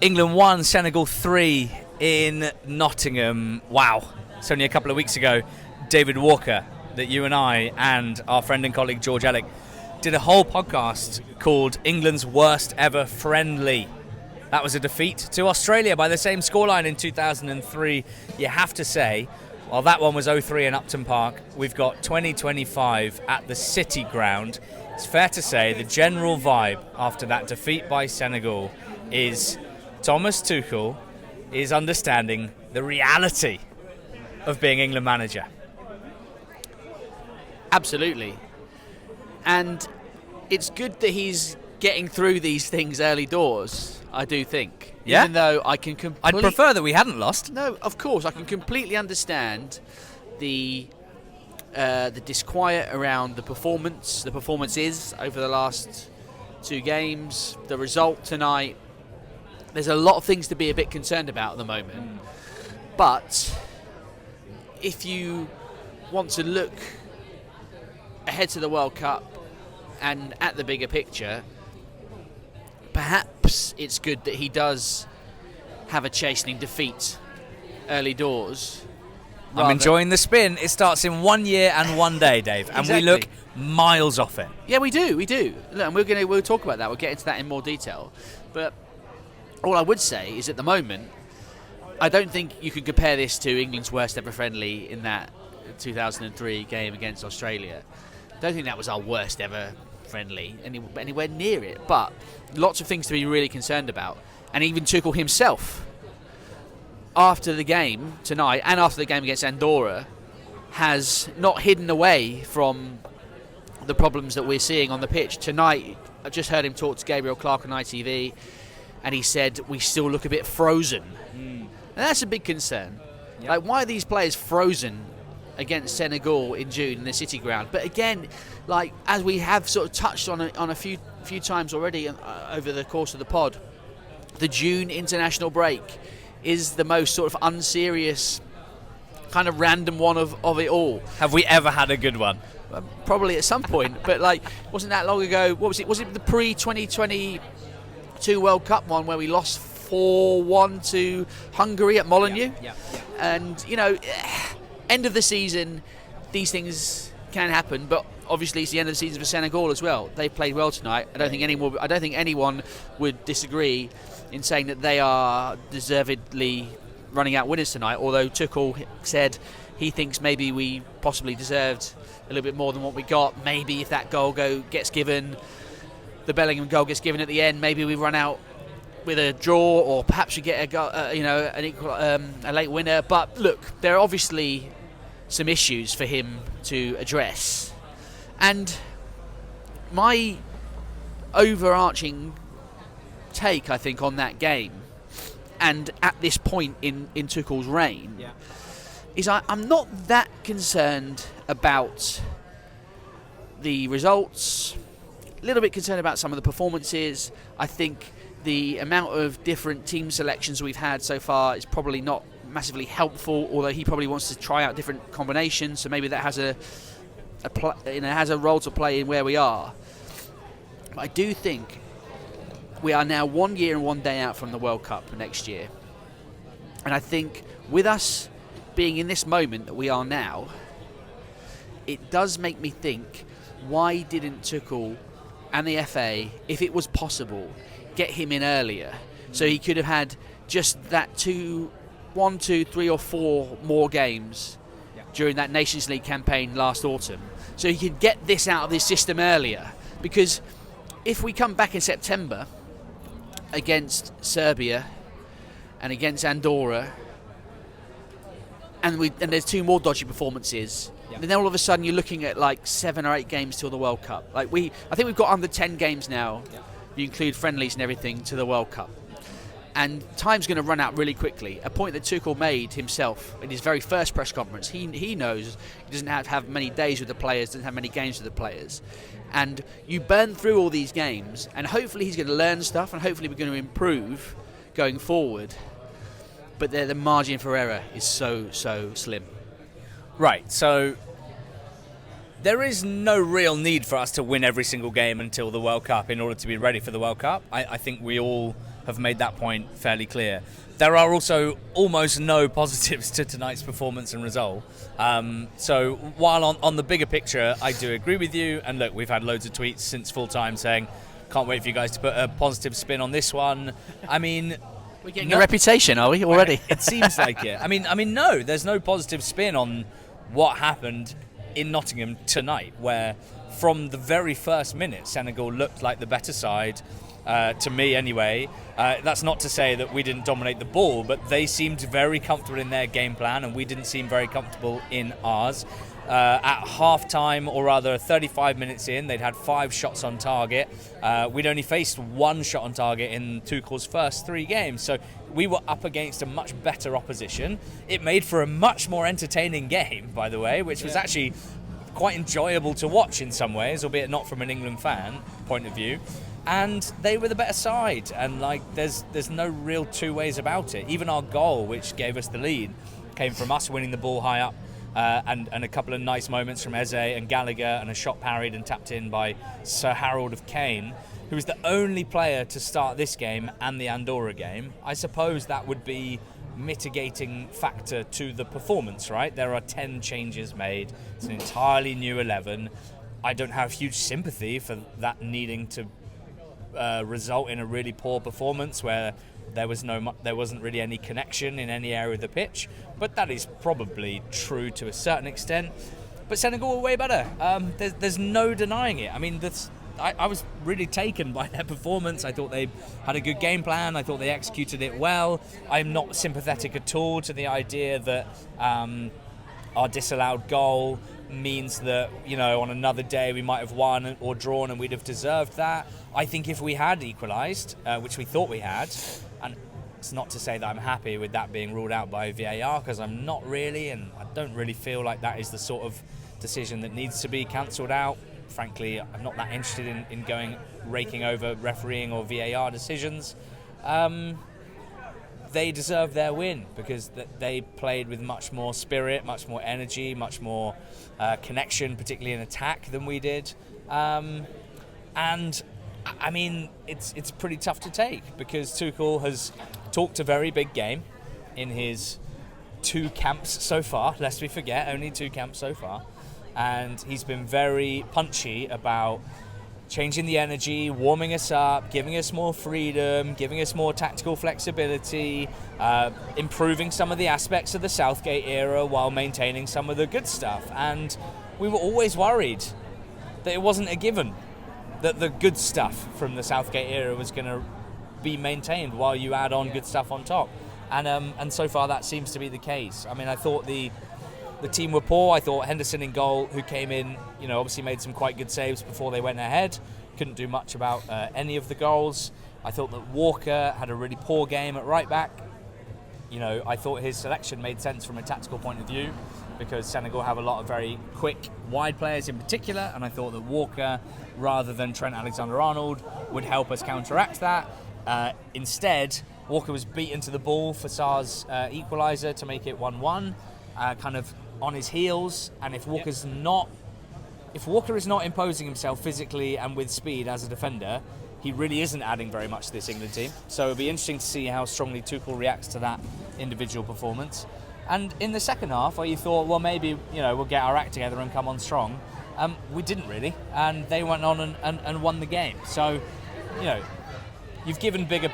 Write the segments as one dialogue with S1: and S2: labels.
S1: England 1, Senegal 3 in Nottingham. Wow. It's only a couple of weeks ago, David Walker, that you and I and our friend and colleague George Ellick did a whole podcast called England's Worst Ever Friendly. That was a defeat to Australia by the same scoreline in 2003. You have to say, while that one was 0-3 in Upton Park, we've got 2025 at the City Ground. It's fair to say the general vibe after that defeat by Senegal is Thomas Tuchel is understanding the reality of being England manager.
S2: Absolutely. And it's good that he's getting through these things early doors, I do think.
S1: Yeah?
S2: Even though I can
S1: I'd prefer that we hadn't lost.
S2: No, of course, I can completely understand the disquiet around the performances over the last two games, the result tonight. There's a lot of things to be a bit concerned about at the moment. But if you want to look ahead to the World Cup and at the bigger picture, perhaps it's good that he does have a chastening defeat early doors.
S1: I'm enjoying the spin. It starts in 1 year and 1 day, Dave, and
S2: Exactly.
S1: we look miles off it.
S2: Yeah, we do. Look, and we'll talk about that. We'll get into that in more detail. But all I would say is, at the moment, I don't think you can compare this to England's worst ever friendly in that 2003 game against Australia. I don't think that was our worst ever friendly, anywhere near it. But lots of things to be really concerned about. And even Tuchel himself, after the game tonight and after the game against Andorra, has not hidden away from the problems that we're seeing on the pitch. Tonight, I just heard him talk to Gabriel Clark on ITV, and he said we still look a bit frozen. And that's a big concern.
S1: Yep.
S2: Like, why are these players frozen against Senegal in June in the City Ground? But again, like, as we have sort of touched on a few times already over the course of the pod, the June international break is the most sort of unserious, kind of random one of it all.
S1: Have we ever had a good one?
S2: Probably at some point, but like, wasn't that long ago? What was it? Was it the pre-2022 World Cup one where we lost 4-1 to Hungary at Molineux?
S1: Yeah.
S2: And, you know, end of the season, these things can happen, but obviously it's the end of the season for Senegal as well. They played well tonight. I don't think anyone would disagree in saying that they are deservedly running out winners tonight, although Tuchel said he thinks maybe we possibly deserved a little bit more than what we got. Maybe if that goal gets given, the Bellingham goal gets given at the end, maybe we run out with a draw, or perhaps we get a goal, a late winner. But look, there are obviously some issues for him to address, and my overarching take, I think, on that game and at this point in Tuchel's reign is I'm not that concerned about the results, a little bit concerned about some of the performances. I think the amount of different team selections we've had so far is probably not massively helpful, although he probably wants to try out different combinations, so maybe that has a role to play in where we are. But I do think we are now 1 year and 1 day out from the World Cup next year. And I think with us being in this moment that we are now, it does make me think, why didn't Tuchel and the FA, if it was possible, get him in earlier so he could have had just that 1, 2, 3 or 4 more games during that Nations League campaign last autumn, so he could get this out of his system earlier. Because if we come back in September against Serbia and against Andorra, and there's 2 more dodgy performances, then all of a sudden you're looking at like 7 or 8 games till the World Cup. I think we've got under 10 games now. You include friendlies and everything to the World Cup. And time's going to run out really quickly. A point that Tuchel made himself in his very first press conference. He knows he doesn't have many days with the players, doesn't have many games with the players. And you burn through all these games, and hopefully he's going to learn stuff, and hopefully we're going to improve going forward. But the margin for error is so slim.
S1: Right, so there is no real need for us to win every single game until the World Cup in order to be ready for the World Cup. I think we all have made that point fairly clear. There are also almost no positives to tonight's performance and result. So while on the bigger picture, I do agree with you. And look, we've had loads of tweets since full time saying, can't wait for you guys to put a positive spin on this one. I mean,
S2: we're getting a reputation, are we, already?
S1: It seems like it. I mean, no, there's no positive spin on what happened in Nottingham tonight, where from the very first minute, Senegal looked like the better side, to me anyway. That's not to say that we didn't dominate the ball, but they seemed very comfortable in their game plan, and we didn't seem very comfortable in ours. At half-time, or rather 35 minutes in, they'd had 5 shots on target. We'd only faced 1 shot on target in Tuchel's first 3 games, so we were up against a much better opposition. It made for a much more entertaining game, by the way, which was actually quite enjoyable to watch in some ways, albeit not from an England fan point of view. And they were the better side, and there's no real two ways about it. Even our goal, which gave us the lead, came from us winning the ball high up, and a couple of nice moments from Eze and Gallagher, and a shot parried and tapped in by Sir Harold of Kane, who was the only player to start this game and the Andorra game. I suppose that would be mitigating factor to the performance, right? There are 10 changes made. It's an entirely new 11. I don't have huge sympathy for that needing to result in a really poor performance where there wasn't really any connection in any area of the pitch, but that is probably true to a certain extent. But Senegal were way better. There's no denying it. I mean, I was really taken by their performance. I thought they had a good game plan. I thought they executed it well. I'm not sympathetic at all to the idea that our disallowed goal means that, on another day we might have won or drawn and we'd have deserved that. I think if we had equalised, which we thought we had, and it's not to say that I'm happy with that being ruled out by VAR, because I'm not really, and I don't really feel like that is the sort of decision that needs to be cancelled out. Frankly, I'm not that interested in going raking over refereeing or VAR decisions. They deserve their win because they played with much more spirit, much more energy, much more connection, particularly in attack, than we did. And I mean, it's pretty tough to take because Tuchel has talked a very big game in his 2 camps so far. Lest we forget, only 2 camps so far. And he's been very punchy about changing the energy, warming us up, giving us more freedom, giving us more tactical flexibility, improving some of the aspects of the Southgate era while maintaining some of the good stuff. And we were always worried that it wasn't a given, that the good stuff from the Southgate era was going to be maintained while you add on good stuff on top. And so far that seems to be the case. I mean, I thought the team were poor. I thought Henderson in goal, who came in, obviously made some quite good saves before they went ahead. Couldn't do much about any of the goals. I thought that Walker had a really poor game at right back. I thought his selection made sense from a tactical point of view because Senegal have a lot of very quick, wide players in particular, and I thought that Walker, rather than Trent Alexander-Arnold, would help us counteract that. Instead, Walker was beaten to the ball for Sarr's equaliser to make it 1-1, kind of on his heels, and if Walker is not imposing himself physically and with speed as a defender, he really isn't adding very much to this England team. So it'll be interesting to see how strongly Tuchel reacts to that individual performance. And in the second half, where you thought, well, maybe we'll get our act together and come on strong, we didn't really, and they went on and won the game. So you've given big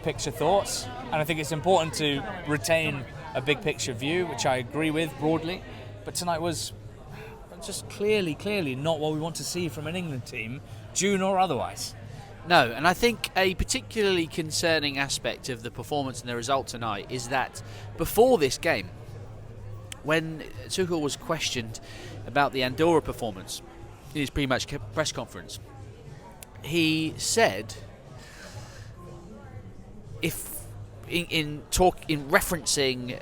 S1: picture thoughts, and I think it's important to retain a big picture view, which I agree with broadly, but tonight was just clearly not what we want to see from an England team, June or otherwise.
S2: No, and I think a particularly concerning aspect of the performance and the result tonight is that before this game, when Tuchel was questioned about the Andorra performance in his pre-match press conference, he said, in referencing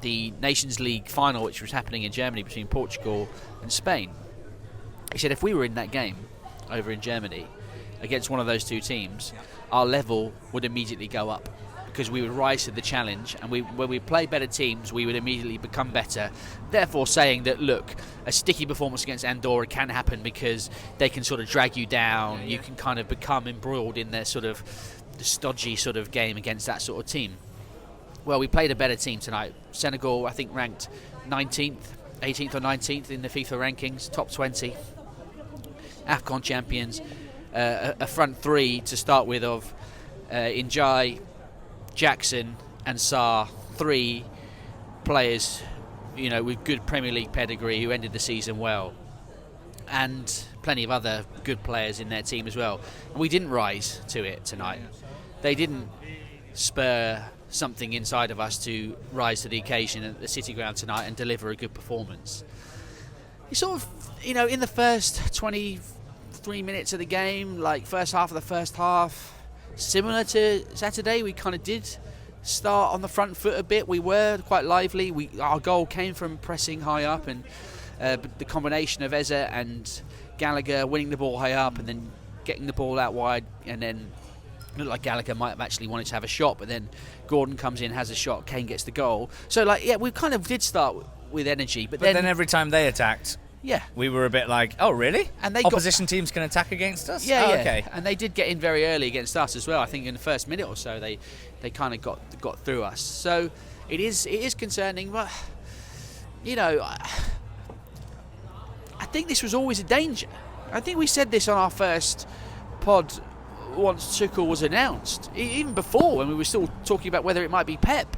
S2: the Nations League final, which was happening in Germany between Portugal and Spain, he said if we were in that game over in Germany against one of those 2 teams, our level would immediately go up because we would rise to the challenge, and when we play better teams, we would immediately become better. Therefore, saying that, look, a sticky performance against Andorra can happen because they can sort of drag you down. You can kind of become embroiled in their sort of stodgy sort of game against that sort of team. Well, we played a better team tonight. Senegal, I think, ranked 19th, 18th or 19th in the FIFA rankings, top 20. AFCON champions. A front three to start with of Njai, Jackson and Sarr, 3 players, with good Premier League pedigree who ended the season well, and plenty of other good players in their team as well. And we didn't rise to it tonight. They didn't spur something inside of us to rise to the occasion at the City Ground tonight and deliver a good performance. You sort of, in the first 23 minutes of the game, like first half of the first half, similar to Saturday, we kind of did start on the front foot a bit. We were quite lively. Our goal came from pressing high up, and the combination of Eze and Gallagher winning the ball high up and then getting the ball out wide, and then it looked like Gallagher might have actually wanted to have a shot, but then Gordon comes in, has a shot, Kane gets the goal. So we kind of did start with energy, but then
S1: every time they attacked, we were a bit like, oh really? And opposition teams can attack against us?
S2: Yeah,
S1: okay.
S2: And they did get in very early against us as well. I think in the first minute or so they kind of got through us. So it is concerning, but I think this was always a danger. I think we said this on our first pod once Tuchel was announced, even before, when we were still talking about whether it might be Pep,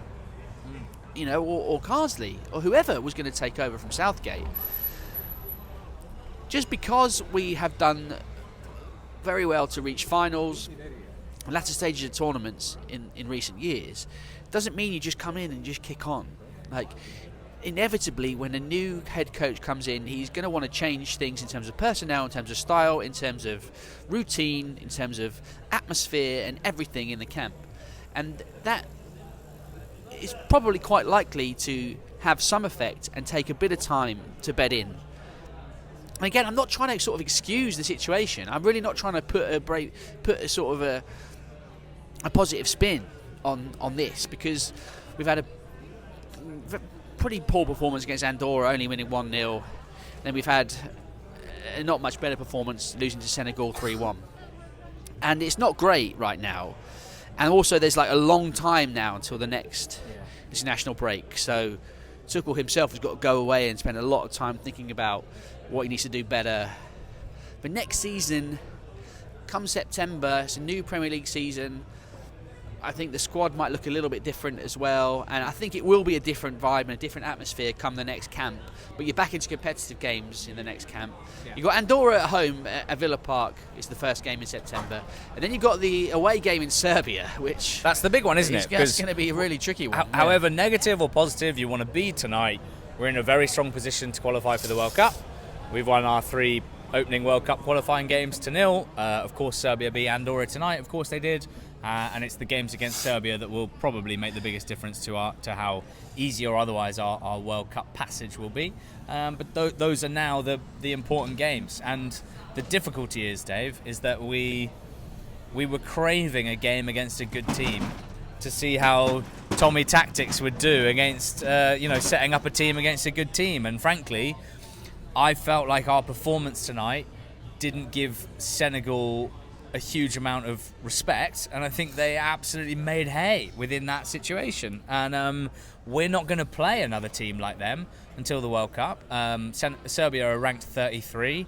S2: or Carsley, or whoever was going to take over from Southgate. Just because we have done very well to reach finals, latter stages of tournaments in recent years, doesn't mean you just come in and just kick on. Inevitably, when a new head coach comes in, he's going to want to change things in terms of personnel, in terms of style, in terms of routine, in terms of atmosphere and everything in the camp. And that is probably quite likely to have some effect and take a bit of time to bed in. And again, I'm not trying to sort of excuse the situation. I'm really not trying to put a sort of a positive spin on this, because we've had a pretty poor performance against Andorra, only winning 1-0. Then we've had a not much better performance, losing to Senegal 3-1. And it's not great right now. And also there's a long time now until the next international break. So Tuchel himself has got to go away and spend a lot of time thinking about what he needs to do better. But next season, come September, it's a new Premier League season. I think the squad might look a little bit different as well, and I think it will be a different vibe and a different atmosphere come the next camp. But you're back into competitive games in the next camp. You've got Andorra at home at Villa Park. It's the first game in September. And then you've got the away game in Serbia, which...
S1: That's the big one, isn't it?
S2: It's going to be a really tricky one.
S1: However negative or positive you want to be tonight, we're in a very strong position to qualify for the World Cup. We've won our 3 opening World Cup qualifying games to 0. Of course, Serbia beat Andorra tonight. Of course they did. And it's the games against Serbia that will probably make the biggest difference to how easy or otherwise our World Cup passage will be. But those are now the important games. And the difficulty is, Dave, is that we were craving a game against a good team to see how Tommy Tactics would do against, setting up a team against a good team. And frankly, I felt like our performance tonight didn't give Senegal a huge amount of respect, and I think they absolutely made hay within that situation. And we're not going to play another team like them until the World Cup. Serbia are ranked 33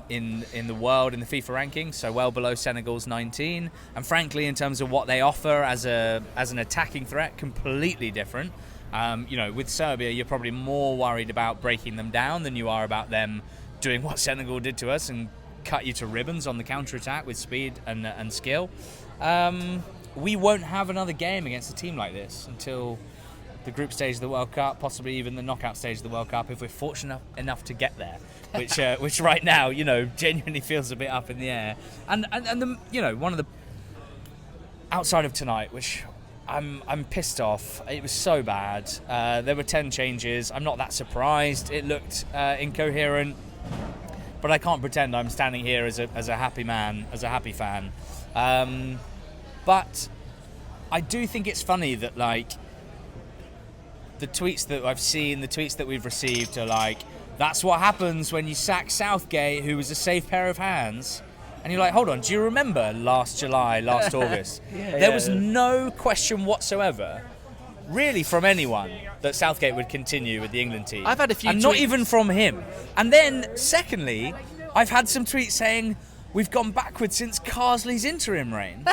S1: in the world in the FIFA rankings, so well below Senegal's 19. And frankly, in terms of what they offer as an attacking threat, completely different. With Serbia, you're probably more worried about breaking them down than you are about them doing what Senegal did to us and cut you to ribbons on the counter-attack with speed and skill. We won't have another game against a team like this until the group stage of the World Cup, possibly even the knockout stage of the World Cup, if we're fortunate enough to get there, which right now, genuinely feels a bit up in the air. And one of the outside of tonight, which I'm pissed off. It was so bad. There were 10 changes. I'm not that surprised. It looked incoherent. But I can't pretend I'm standing here as a happy man, as a happy fan. But I do think it's funny that, the tweets that I've seen, the tweets that we've received are that's what happens when you sack Southgate, who was a safe pair of hands. And you're like, hold on, do you remember last July, last August? There was no question whatsoever, really, from anyone, that Southgate would continue with the England team.
S2: I've had a few
S1: and
S2: tweets.
S1: not even from him. And then, secondly, I've had some tweets saying, we've gone backwards since Carsley's interim reign.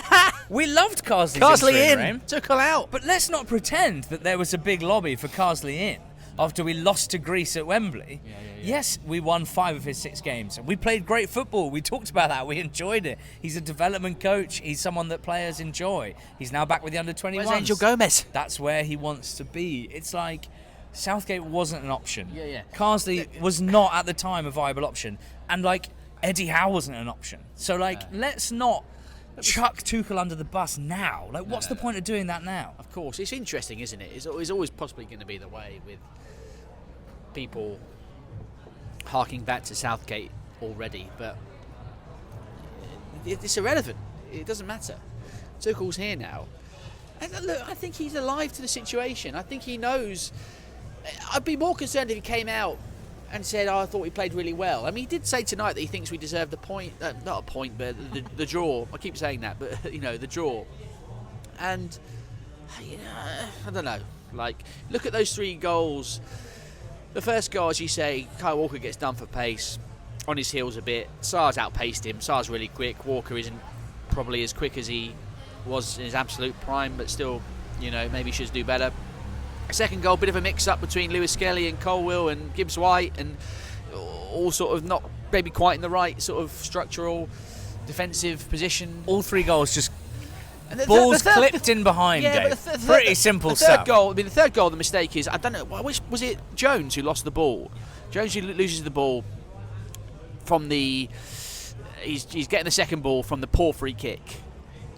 S1: We loved Carsley's interim reign.
S2: Tuchel out.
S1: But let's not pretend that there was a big lobby for Carsley in after we lost to Greece at Wembley. Yes, we won 5 of his 6 games. We played great football. We talked about that. We enjoyed it. He's a development coach. He's someone that players enjoy. He's now back with the under-21s.
S2: Where's Angel Gomez?
S1: That's where he wants to be. It's like Southgate wasn't an option.
S2: Yeah.
S1: Carsley was not at the time a viable option. And like Eddie Howe wasn't an option. So let's not chuck Tuchel under the bus now. Like, what's the point of doing that now?
S2: Of course, it's interesting, isn't it? It's always possibly going to be the way with people harking back to Southgate already, but it's irrelevant. It doesn't matter. Tuchel's here now. And look, I think he's alive to the situation. I think he knows. I'd be more concerned if he came out and said, I thought we played really well. I mean, he did say tonight that he thinks we deserved the point, not a point, but the draw. I keep saying that, but, the draw. And, I don't know. Like, look at those 3 goals. The first goal, as you say, Kyle Walker gets done for pace, on his heels a bit. Sarr's outpaced him. Sarr's really quick. Walker isn't probably as quick as he was in his absolute prime, but still, maybe he should do better. Second goal, bit of a mix-up between Lewis Skelly and Colwill and Gibbs White, and all sort of not maybe quite in the right sort of structural defensive position.
S1: All 3 goals just balls clipped in behind, Dave. Pretty simple stuff.
S2: The third goal, the mistake is, I don't know, was it Jones who lost the ball? Jones who loses the ball from he's getting the second ball from the poor free kick,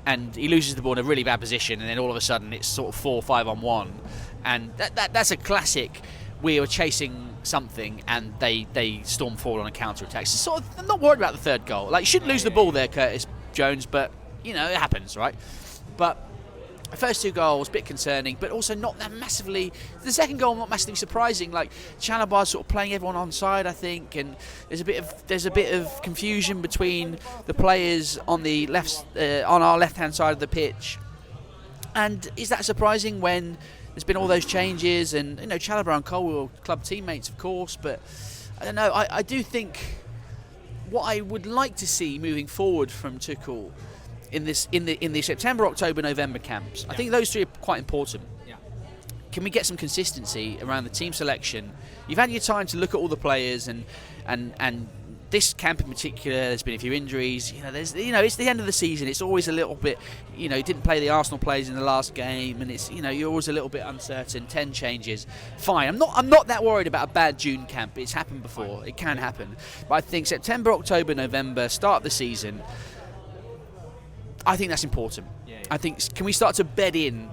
S2: and he loses the ball in a really bad position, and then all of a sudden it's sort of 4-5 on 1, and that's a classic. We were chasing something and they storm forward on a counter-attack. So I'm not worried about the third goal. Like, you shouldn't lose the ball there, Curtis Jones, but it happens, right? But the first 2 goals, a bit concerning, but also not that massively. The second goal, not massively surprising. Like, Chalabar's sort of playing everyone onside, I think, and there's a bit of confusion between the players on the on our left-hand side of the pitch. And is that surprising when there's been all those changes? And Chalabar and Cole were club teammates, of course, but I don't know. I do think what I would like to see moving forward from Tuchel in the September, October, November camps. I think those 3 are quite important.
S1: Yeah.
S2: Can we get some consistency around the team selection? You've had your time to look at all the players, and this camp in particular, there's been a few injuries. It's the end of the season. It's always a little bit, didn't play the Arsenal players in the last game, and it's you're always a little bit uncertain. 10 changes, fine. I'm not that worried about a bad June camp. It's happened before. It can happen. But I think September, October, November, start of the season, I think that's important. I think, can we start to bed in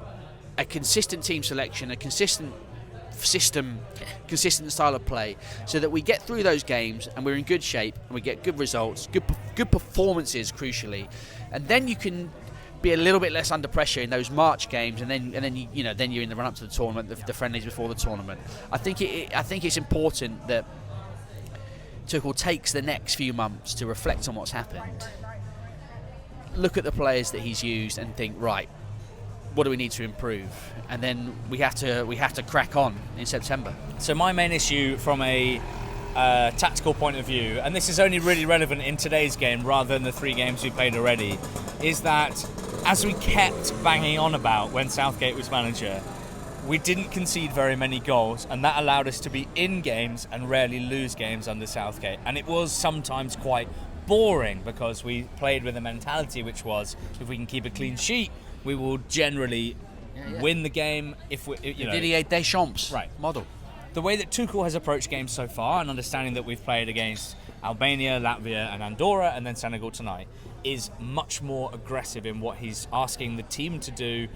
S2: a consistent team selection, a consistent system, consistent style of play, so that we get through those games and we're in good shape and we get good results, good performances, crucially, and then you can be a little bit less under pressure in those March games, and then you're in the run up to the tournament, the friendlies before the tournament. I think it's important that Tuchel takes the next few months to reflect on what's happened, look at the players that he's used, and think, right, what do we need to improve? And then we have to crack on in September.
S1: So my main issue from a tactical point of view, and this is only really relevant in today's game rather than the 3 games we played already, is that as we kept banging on about when Southgate was manager, we didn't concede very many goals, and that allowed us to be in games and rarely lose games under Southgate. And it was sometimes quite boring because we played with a mentality which was, if we can keep a clean sheet, we will generally win the game. If we,
S2: Didier Deschamps model.
S1: The way that Tuchel has approached games so far, and understanding that we've played against Albania, Latvia and Andorra, and then Senegal tonight, is much more aggressive in what he's asking the team to do,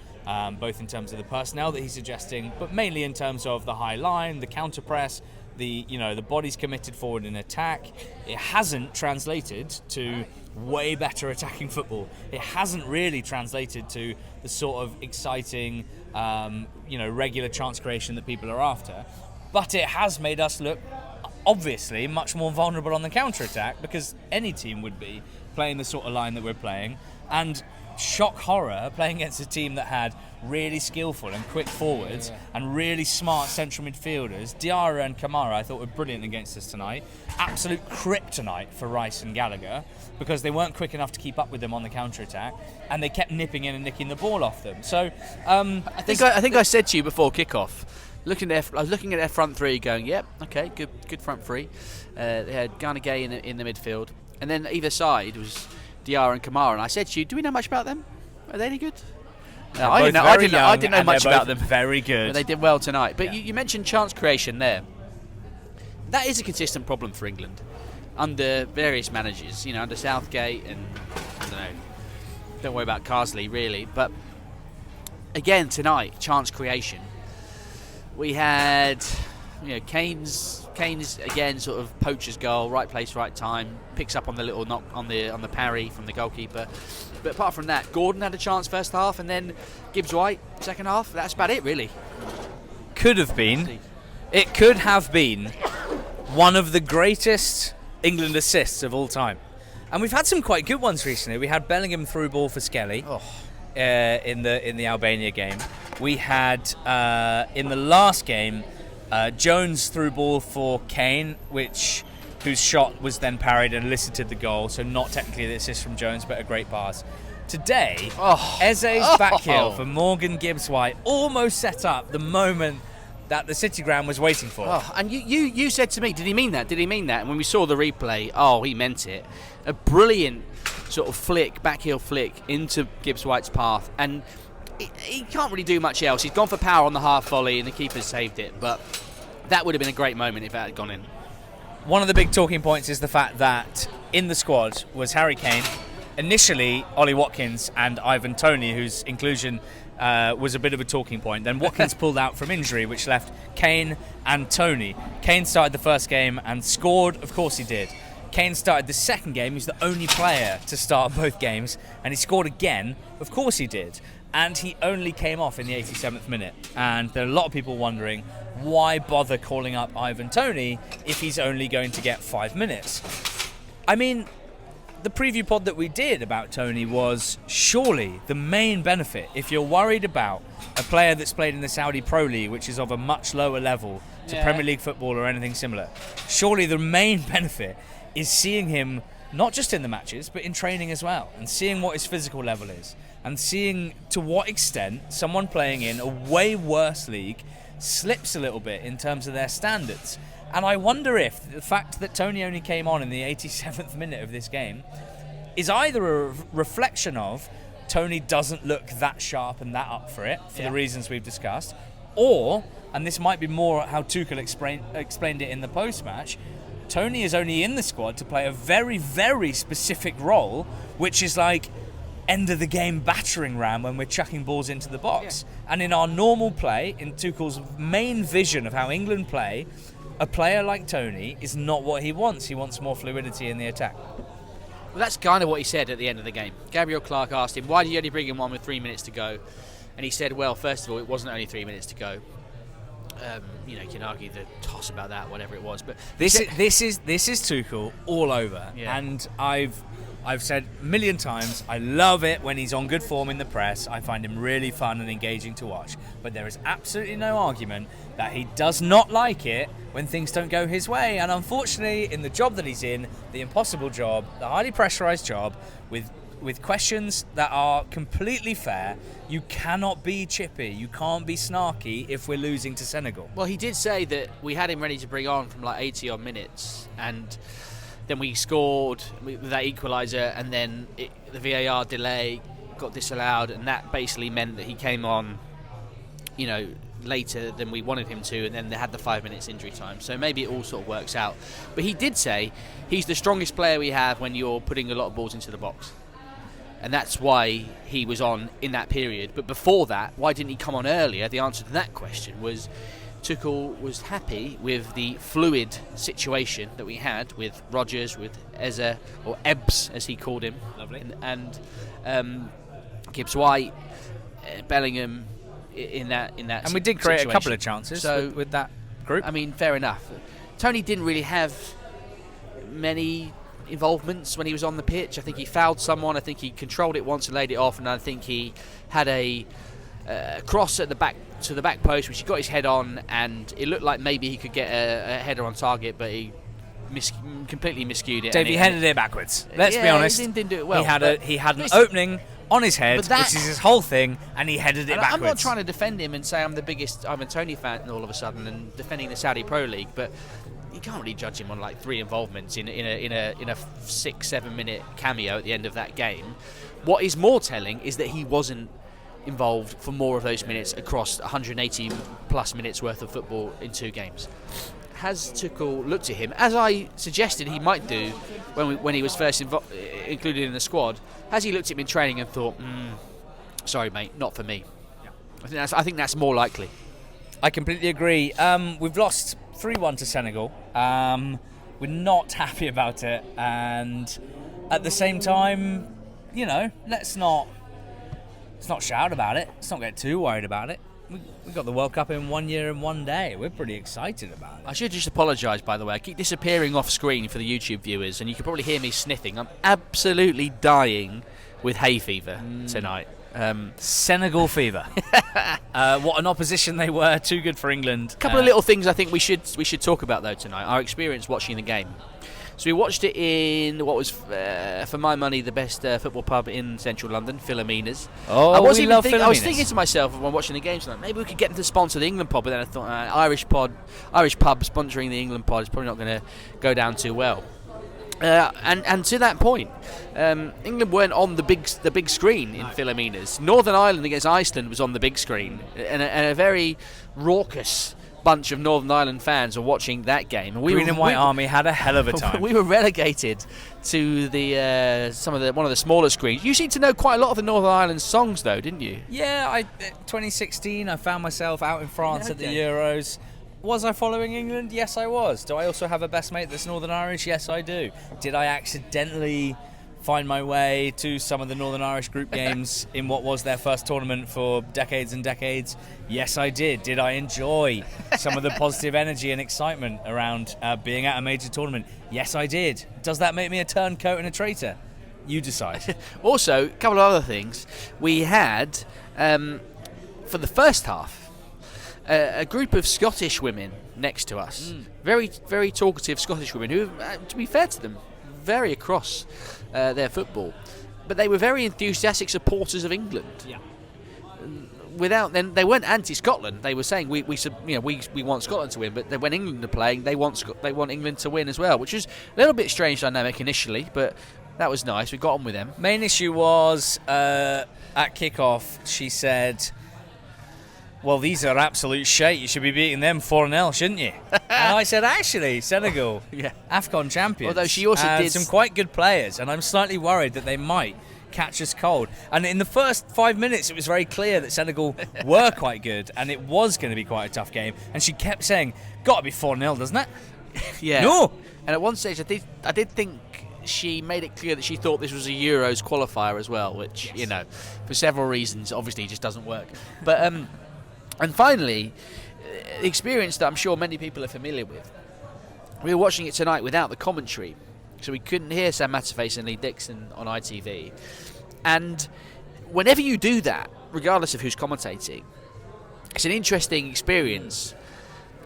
S1: both in terms of the personnel that he's suggesting, but mainly in terms of the high line, the counter press, the bodies committed forward in attack. It hasn't translated to way better attacking football. It hasn't really translated to the sort of exciting, regular chance creation that people are after. But it has made us look, obviously, much more vulnerable on the counter-attack, because any team would be. playing the sort of line that we're playing, and shock horror playing against a team that had really skillful and quick forwards and really smart central midfielders. Diarra and Kamara I thought were brilliant against us tonight. Absolute kryptonite for Rice and Gallagher because they weren't quick enough to keep up with them on the counter-attack, and they kept nipping in and nicking the ball off them. So
S2: I think I said to you before kick-off, I was looking at their front three going, yep, okay, good front three. They had Garnagay in the midfield, and then either side was Diarra and Kamara, and I said to you, do we know much about them? Are they any good? No, I didn't know much about them.
S1: Very good.
S2: But they did well tonight. But you mentioned chance creation there. That is a consistent problem for England under various managers. Under Southgate and I don't know. Don't worry about Carsley really. But again tonight, chance creation. We had Kane's again sort of poacher's goal, right place, right time, picks up on the little knock on the parry from the goalkeeper. But apart from that, Gordon had a chance first half, and then Gibbs-White second half. That's about it, really.
S1: Could have been. It could have been one of the greatest England assists of all time, and we've had some quite good ones recently. We had Bellingham through ball for Skelly in the Albania game. We had in the last game. Jones threw ball for Kane, whose shot was then parried and elicited the goal, so not technically the assist from Jones, but a great pass. Today, Eze's back heel for Morgan Gibbs-White almost set up the moment that the City ground was waiting for.
S2: And you said to me, did he mean that? Did he mean that? And when we saw the replay, he meant it. A brilliant sort of back heel flick into Gibbs-White's path, and he can't really do much else. He's gone for power on the half volley and the keeper saved it, but that would have been a great moment if that had gone in.
S1: One of the big talking points is the fact that in the squad was Harry Kane, initially Ollie Watkins and Ivan Toney, whose inclusion was a bit of a talking point. Then Watkins pulled out from injury, which left Kane and Toney. Kane started the first game and scored, of course he did. Kane started the second game, he's the only player to start both games, and he scored again, of course he did. And he only came off in the 87th minute. And there are a lot of people wondering, why bother calling up Ivan Toney if he's only going to get 5 minutes? I mean, the preview pod that we did about Toney was surely the main benefit, if you're worried about a player that's played in the Saudi Pro League, which is of a much lower level to Premier League football or anything similar, surely the main benefit is seeing him not just in the matches, but in training as well, and seeing what his physical level is, and seeing to what extent someone playing in a way worse league slips a little bit in terms of their standards. And I wonder if the fact that Toney only came on in the 87th minute of this game is either a reflection of Toney doesn't look that sharp and that up for it, for the reasons we've discussed, or, and this might be more how Tuchel explained it in the post-match, Toney is only in the squad to play a very, very specific role, which is like end of the game battering ram when we're chucking balls into the box. And in our normal play, in Tuchel's main vision of how England play, a player like Toney is not what he wants. He wants more fluidity in the attack.
S2: Well, that's kind of what he said at the end of the game. Gabriel Clark asked him, why did you only bring him on with 3 minutes to go? And he said, well, first of all, it wasn't only 3 minutes to go. You can argue the toss about that, whatever it was, but
S1: this is Tuchel all over, and I've said a million times, I love it when he's on good form in the press. I find him really fun and engaging to watch, but there is absolutely no argument that he does not like it when things don't go his way. And unfortunately, in the job that he's in, the impossible job, the highly pressurised job, with questions that are completely fair, you cannot be chippy, you can't be snarky if we're losing to Senegal.
S2: Well, he did say that we had him ready to bring on from like 80 odd minutes, and then we scored with that equaliser, and then the VAR delay got disallowed, and that basically meant that he came on, later than we wanted him to, and then they had the 5 minutes injury time. So maybe it all sort of works out. But he did say he's the strongest player we have when you're putting a lot of balls into the box. And that's why he was on in that period. But before that, why didn't he come on earlier? The answer to that question was Tuchel was happy with the fluid situation that we had with Rodgers, with Eze, or Ebbs as he called him.
S1: Lovely.
S2: And Gibbs-White, Bellingham in that
S1: and we did create situation. A couple of chances with that group.
S2: I mean, fair enough. Toney didn't really have many involvements when he was on the pitch. I think he fouled someone. I think he controlled it once and laid it off, and I think he had a cross at the back to the back post, which he got his head on, and it looked like maybe he could get a header on target, but he completely miscued it.
S1: Dave, he headed it backwards. Let's be honest.
S2: He didn't do it well.
S1: He had an opening on his head, which is his whole thing, and he headed it backwards.
S2: I'm not trying to defend him and say I'm the biggest Ivan Toney fan all of a sudden and defending the Saudi Pro League, but you can't really judge him on like 3 involvements in a 6-7 minute cameo at the end of that game. What is more telling is that he wasn't involved for more of those minutes across 180 plus minutes worth of football in 2 games. Has Tuchel looked at him, as I suggested he might do when he was first included in the squad? Has he looked at him in training and thought, sorry mate, not for me? Yeah. I think that's more likely.
S1: I completely agree. We've lost 3-1 to Senegal. We're not happy about it, and at the same time, let's not shout about it. Let's not get too worried about it. We got the World Cup in 1 year and 1 day. We're pretty excited about it.
S2: I should just apologise, by the way. I keep disappearing off screen for the YouTube viewers, and you can probably hear me sniffing. I'm absolutely dying with hay fever tonight.
S1: Senegal fever. What an opposition they were. Too good for England.
S2: A couple of little things I think we should talk about though tonight. Our experience watching the game. So we watched it in what was, for my money, the best football pub in central London, Lionesses.
S1: Oh, I was
S2: thinking to myself when watching the game tonight, maybe we could get them to sponsor the England pod, but then I thought Irish pub sponsoring the England pod is probably not going to go down too well. And to that point, England weren't on the big screen in Lionesses. Northern Ireland against Iceland was on the big screen, and a very raucous bunch of Northern Ireland fans were watching that game.
S1: Green and White Army had a hell of a time.
S2: We were relegated to the one of the smaller screens. You seem to know quite a lot of the Northern Ireland songs, though, didn't you?
S1: Yeah, 2016, I found myself out in France at the Euros. Was I following England? Yes, I was. Do I also have a best mate that's Northern Irish? Yes, I do. Did I accidentally find my way to some of the Northern Irish group games in what was their first tournament for decades and decades? Yes, I did. Did I enjoy some of the positive energy and excitement around being at a major tournament? Yes, I did. Does that make me a turncoat and a traitor? You decide. Also, a couple of other things. We had, for the first half, a group of Scottish women next to us. Very, very talkative Scottish women who, to be fair to them, very across their football, but they were very enthusiastic supporters of England. Yeah. They weren't anti-Scotland. They were saying we want Scotland to win, but when England are playing, they want England to win as well, which was a little bit strange dynamic initially, but that was nice. We got on with them. Main issue was at kick-off, she said, well, these are absolute shite. You should be beating them 4-0, shouldn't you? And I said, actually, Senegal, AFCON champions. Although she also did some quite good players, and I'm slightly worried that they might catch us cold. And in the first 5 minutes, it was very clear that Senegal were quite good, and it was going to be quite a tough game. And she kept saying, got to be 4-0, doesn't it? Yeah. No. And at one stage, I did think she made it clear that she thought this was a Euros qualifier as well, which, for several reasons, obviously just doesn't work. But and finally, the experience that I'm sure many people are familiar with. We were watching it tonight without the commentary, so we couldn't hear Sam Matterface and Lee Dixon on ITV. And whenever you do that, regardless of who's commentating, it's an interesting experience.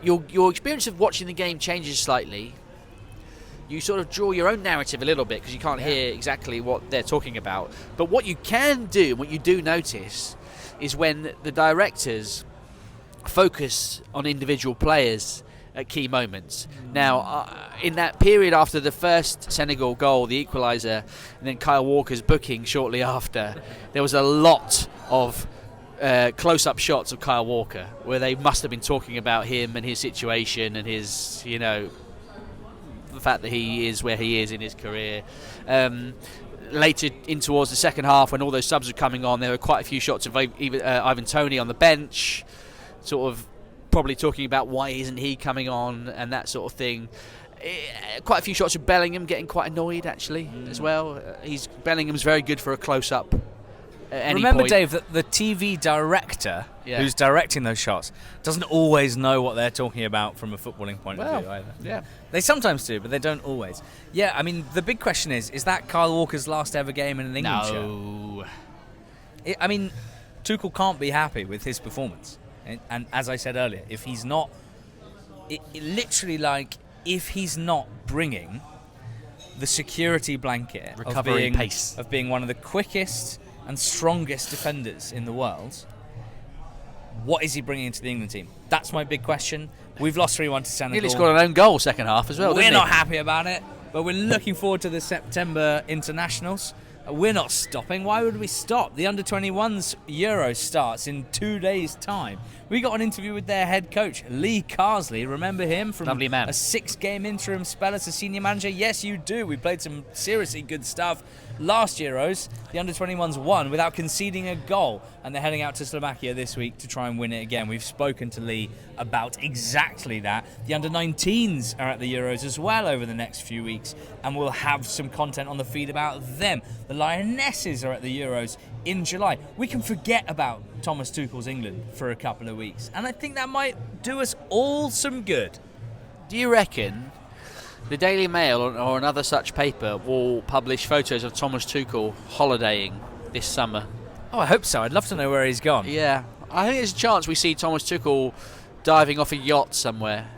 S1: Your experience of watching the game changes slightly. You sort of draw your own narrative a little bit because you can't hear exactly what they're talking about. But what you can do, what you do notice, is when the directors focus on individual players at key moments. Now, in that period after the first Senegal goal, the equaliser, and then Kyle Walker's booking shortly after, there was a lot of close-up shots of Kyle Walker where they must have been talking about him and his situation and his, the fact that he is where he is in his career. Later in towards the second half, when all those subs were coming on, there were quite a few shots of Ivan Toney on the bench, sort of probably talking about why isn't he coming on and that sort of thing. Quite a few shots of Bellingham getting quite annoyed actually as well. Bellingham's very good for a close-up
S2: at any
S1: Remember,
S2: point.
S1: Dave, that the TV director who's directing those shots doesn't always know what they're talking about from a footballing point of view either.
S2: Yeah.
S1: They sometimes do, but they don't always. Yeah, I mean, the big question is that Kyle Walker's last ever game in an England shirt?
S2: No.
S1: I mean, Tuchel can't be happy with his performance. And as I said earlier, if he's not... if he's not bringing the security blanket
S2: Recovery pace
S1: of being one of the quickest and strongest defenders in the world, what is he bringing into the England team? That's my big question. We've lost 3-1 to Senegal.
S2: Nearly scored an own goal second half as well.
S1: We're not happy about it, but we're looking forward to the September internationals. We're not stopping. Why would we stop? The under-21s Euro starts in 2 days' time. We got an interview with their head coach, Lee Carsley. Remember him from
S2: Lovely man.
S1: A 6-game interim spell as a senior manager? Yes, you do. We played some seriously good stuff. Last Euros, the under-21s won without conceding a goal, and they're heading out to Slovakia this week to try and win it again. We've spoken to Lee about exactly that. The under-19s are at the Euros as well over the next few weeks, and we'll have some content on the feed about them. The Lionesses are at the Euros in July. We can forget about Thomas Tuchel's England for a couple of weeks, and I think that might do us all some good.
S2: Do you reckon the Daily Mail or another such paper will publish photos of Thomas Tuchel holidaying this summer?
S1: Oh, I hope so. I'd love to know where he's gone.
S2: Yeah. I think there's a chance we see Thomas Tuchel diving off a yacht somewhere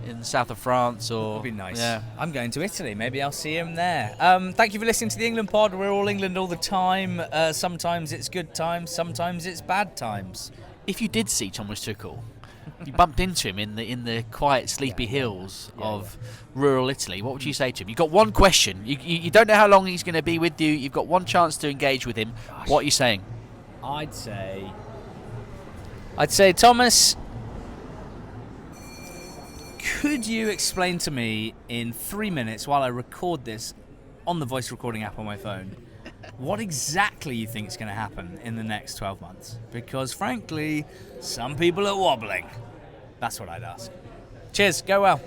S2: in the south of France. Or
S1: Would be nice.
S2: Yeah.
S1: I'm going to Italy. Maybe I'll see him there. Thank you for listening to the England pod. We're all England all the time. Sometimes it's good times. Sometimes it's bad times.
S2: If you did see Thomas Tuchel, you bumped into him in the quiet, sleepy hills of rural Italy, what would you say to him? You've got one question. You don't know how long he's going to be with you. You've got one chance to engage with him.
S1: Gosh.
S2: What are you saying?
S1: I'd say, Thomas, could you explain to me in 3 minutes while I record this on the voice recording app on my phone what exactly you think is going to happen in the next 12 months? Because frankly, some people are wobbling. That's what I'd ask. Cheers. Go well.